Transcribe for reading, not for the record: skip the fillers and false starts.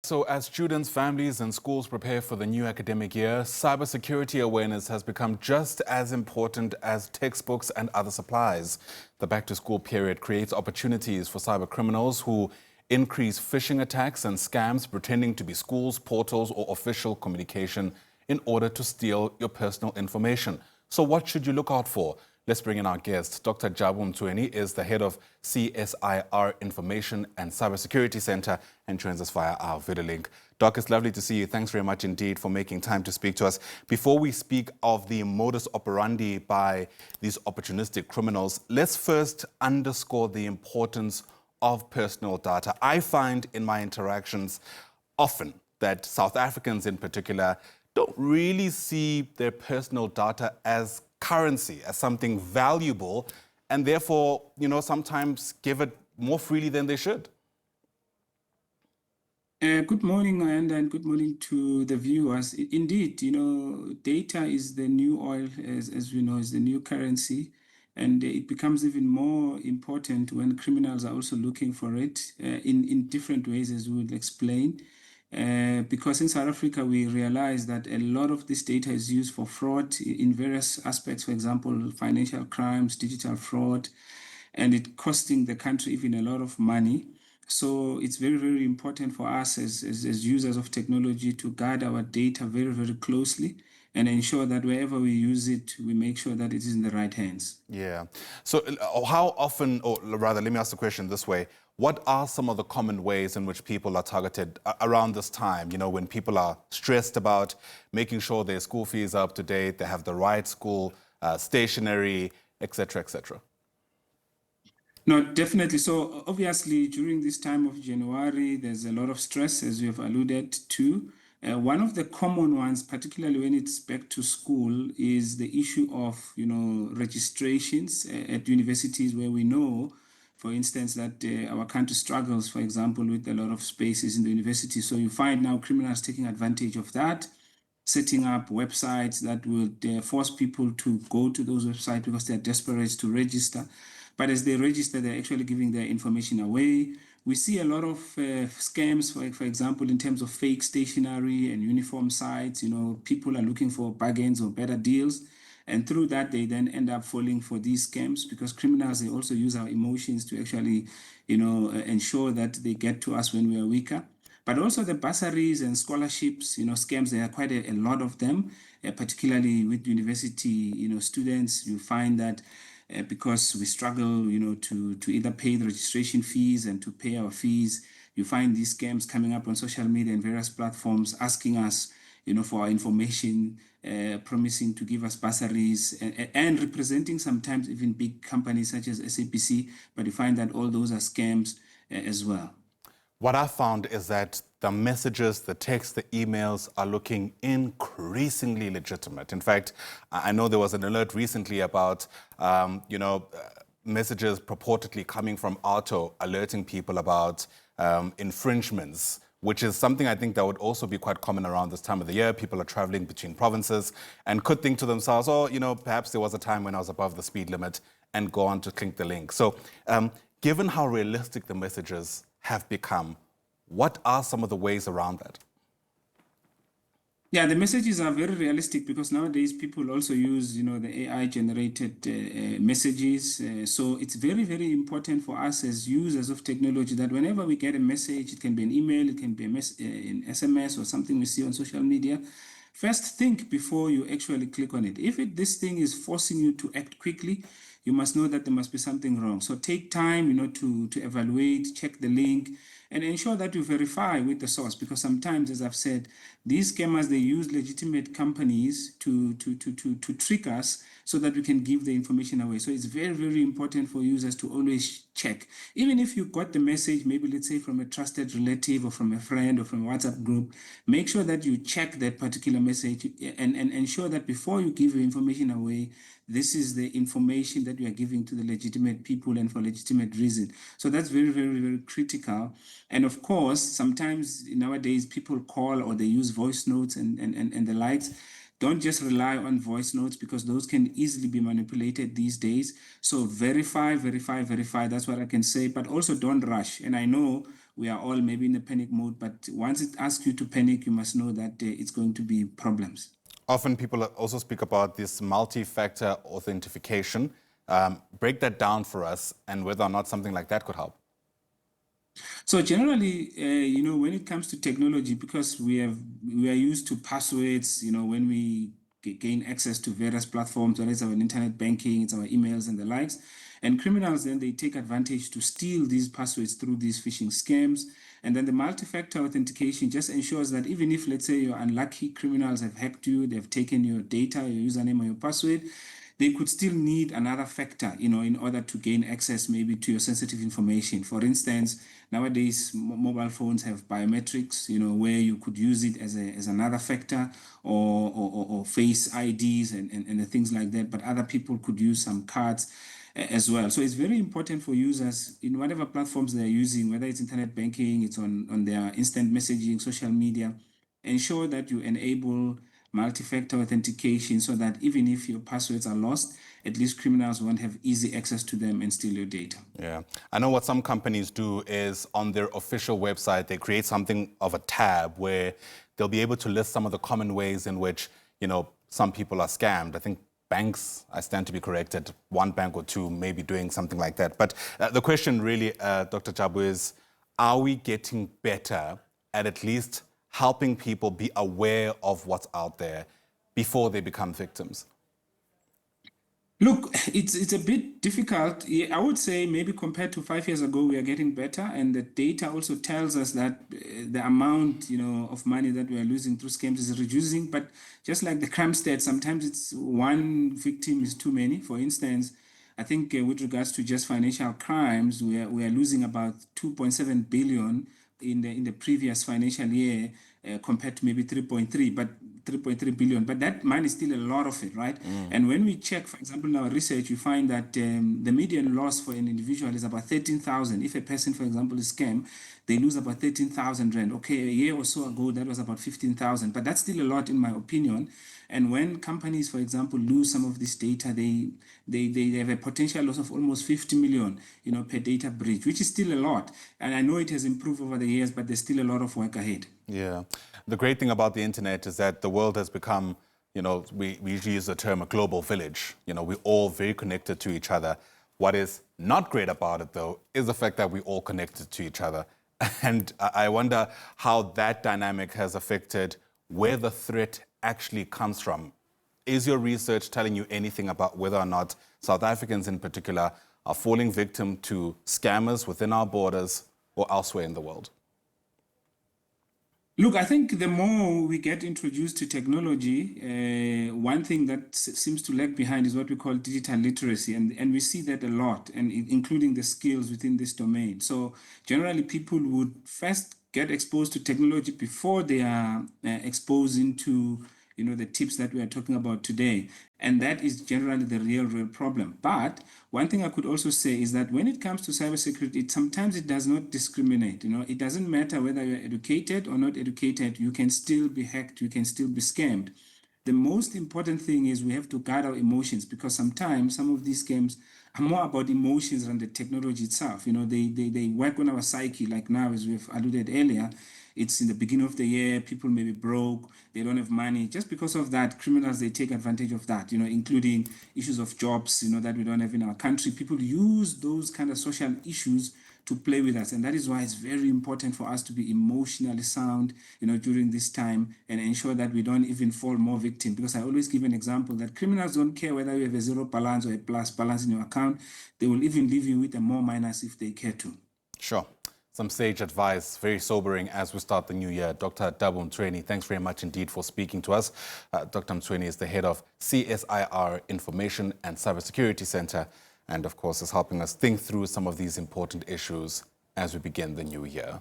So as students, families and schools prepare for the new academic year, cybersecurity awareness has become just as important as textbooks and other supplies. The back-to-school period creates opportunities for cybercriminals who increase phishing attacks and scams pretending to be schools, portals or official communication in order to steal your personal information. So what should you look out for? Let's bring in our guest. Dr. Jabu Mtsweni is the head of CSIR Information and Cybersecurity Center and joins us via our video link. Doc, it's lovely to see you. Thanks very much indeed for making time to speak to us. Before we speak of the modus operandi by these opportunistic criminals, let's first underscore the importance of personal data. I find in my interactions often that South Africans in particular don't really see their personal data as currency, as something valuable, and therefore, sometimes give it more freely than they should. Good morning, and good morning to the viewers. Indeed, data is the new oil, as we know, is the new currency, and it becomes even more important when criminals are also looking for it in different ways, as we will explain. Because in South Africa, we realize that a lot of this data is used for fraud in various aspects, for example, financial crimes, digital fraud, and it costing the country even a lot of money. So it's very, very important for us as users of technology to guard our data very, very closely and ensure that wherever we use it, we make sure that it is in the right hands. Yeah. So how often, or rather, let me ask the question this way. What are some of the common ways in which people are targeted around this time, when people are stressed about making sure their school fees are up to date, they have the right school stationery, et cetera, et cetera? No, definitely. So obviously, during this time of January, there's a lot of stress, as you have alluded to. One of the common ones, particularly when it's back to school, is the issue of, registrations at universities where we know, for instance, that our country struggles, for example, with a lot of spaces in the university. So you find now criminals taking advantage of that, setting up websites that would force people to go to those websites because they're desperate to register. But as they register, they're actually giving their information away. We see a lot of scams, for example, in terms of fake stationery and uniform sites. People are looking for bargains or better deals. And through that, they then end up falling for these scams because criminals, they also use our emotions to actually, ensure that they get to us when we are weaker. But also the bursaries and scholarships, scams, there are quite a lot of them, particularly with university, students. You find that because we struggle, to either pay the registration fees and to pay our fees, you find these scams coming up on social media and various platforms asking us, for our information, promising to give us bursaries and representing sometimes even big companies such as SABC, but you find that all those are scams as well. What I found is that the messages, the texts, the emails are looking increasingly legitimate. In fact, I know there was an alert recently about, messages purportedly coming from Auto alerting people about infringements, which is something I think that would also be quite common around this time of the year. People are traveling between provinces and could think to themselves, perhaps there was a time when I was above the speed limit, and go on to click the link. So given how realistic the messages have become, what are some of the ways around that? Yeah, the messages are very realistic because nowadays people also use, the AI-generated messages. So it's very, very important for us as users of technology that whenever we get a message, it can be an email, it can be an SMS or something we see on social media, first think before you actually click on it. If this thing is forcing you to act quickly, you must know that there must be something wrong. So take time, to evaluate, check the link, and ensure that you verify with the source, because sometimes, as I've said, these scammers, they use legitimate companies to trick us so that we can give the information away. So it's very, very important for users to always check. Even if you got the message, maybe let's say from a trusted relative or from a friend or from a WhatsApp group, make sure that you check that particular message and ensure that before you give your information away, this is the information that you are giving to the legitimate people and for legitimate reason. So that's very, very, very critical. And of course, sometimes nowadays people call or they use voice notes and the likes. Don't just rely on voice notes because those can easily be manipulated these days. So verify. That's what I can say. But also don't rush. And I know we are all maybe in a panic mode, but once it asks you to panic, you must know that it's going to be problems. Often people also speak about this multi-factor authentication. Break that down for us and whether or not something like that could help. So generally, when it comes to technology, because we are used to passwords, when we gain access to various platforms, whether it's our internet banking, it's our emails and the likes, and criminals then they take advantage to steal these passwords through these phishing scams. And then the multi-factor authentication just ensures that even if, let's say, your unlucky criminals have hacked you, they've taken your data, your username or your password, they could still need another factor, in order to gain access maybe to your sensitive information. For instance, nowadays mobile phones have biometrics, where you could use it as another factor, or face IDs and things like that. But other people could use some cards as well. So it's very important for users in whatever platforms they're using, whether it's internet banking, it's on their instant messaging, social media, ensure that you enable multi-factor authentication so that even if your passwords are lost, at least criminals won't have easy access to them and steal your data. Yeah. I know what some companies do is on their official website, they create something of a tab where they'll be able to list some of the common ways in which, some people are scammed. I think banks, I stand to be corrected, one bank or two may be doing something like that. But the question really, Dr. Jabu, is are we getting better at least helping people be aware of what's out there before they become victims? Look, it's a bit difficult. I would say maybe compared to 5 years ago, we are getting better. And the data also tells us that the amount, of money that we are losing through scams is reducing. But just like the crime stats, sometimes it's one victim is too many. For instance, I think with regards to just financial crimes, we are losing about 2.7 billion in the previous financial year compared to maybe 3.3 billion, but that money is still a lot of it, right? And when we check, for example, in our research, we find that the median loss for an individual is about 13,000. If a person, for example, is scammed, they lose about 13,000 rand. Okay, a year or so ago, that was about 15,000, but that's still a lot in my opinion. And when companies, for example, lose some of this data, they have a potential loss of almost 50 million, per data breach, which is still a lot. And I know it has improved over the years, but there's still a lot of work ahead. Yeah. The great thing about the internet is that the world has become, we usually use the term a global village. We're all very connected to each other. What is not great about it, though, is the fact that we're all connected to each other. And I wonder how that dynamic has affected where the threat actually comes from. Is your research telling you anything about whether or not South Africans in particular are falling victim to scammers within our borders or elsewhere in the world? Look, I think the more we get introduced to technology, one thing that seems to lag behind is what we call digital literacy. And we see that a lot, and including the skills within this domain. So generally, people would first get exposed to technology before they are exposed into the tips that we are talking about today. And that is generally the real problem. But one thing I could also say is that when it comes to cybersecurity, sometimes it does not discriminate. It doesn't matter whether you're educated or not educated, you can still be hacked, you can still be scammed. The most important thing is we have to guard our emotions, because sometimes some of these scams are more about emotions than the technology itself. They work on our psyche, like now, as we've alluded earlier. It's in the beginning of the year, people may be broke, they don't have money. Just because of that, criminals, they take advantage of that, including issues of jobs, that we don't have in our country. People use those kind of social issues to play with us. And that is why it's very important for us to be emotionally sound, during this time, and ensure that we don't even fall more victim. Because I always give an example that criminals don't care whether you have a zero balance or a plus balance in your account. They will even leave you with a more minus if they care to. Sure. Some sage advice, very sobering as we start the new year. Dr. Jabu Mtsweni, thanks very much indeed for speaking to us. Dr. Mtsweni is the head of CSIR Information and Cybersecurity Center, and of course is helping us think through some of these important issues as we begin the new year.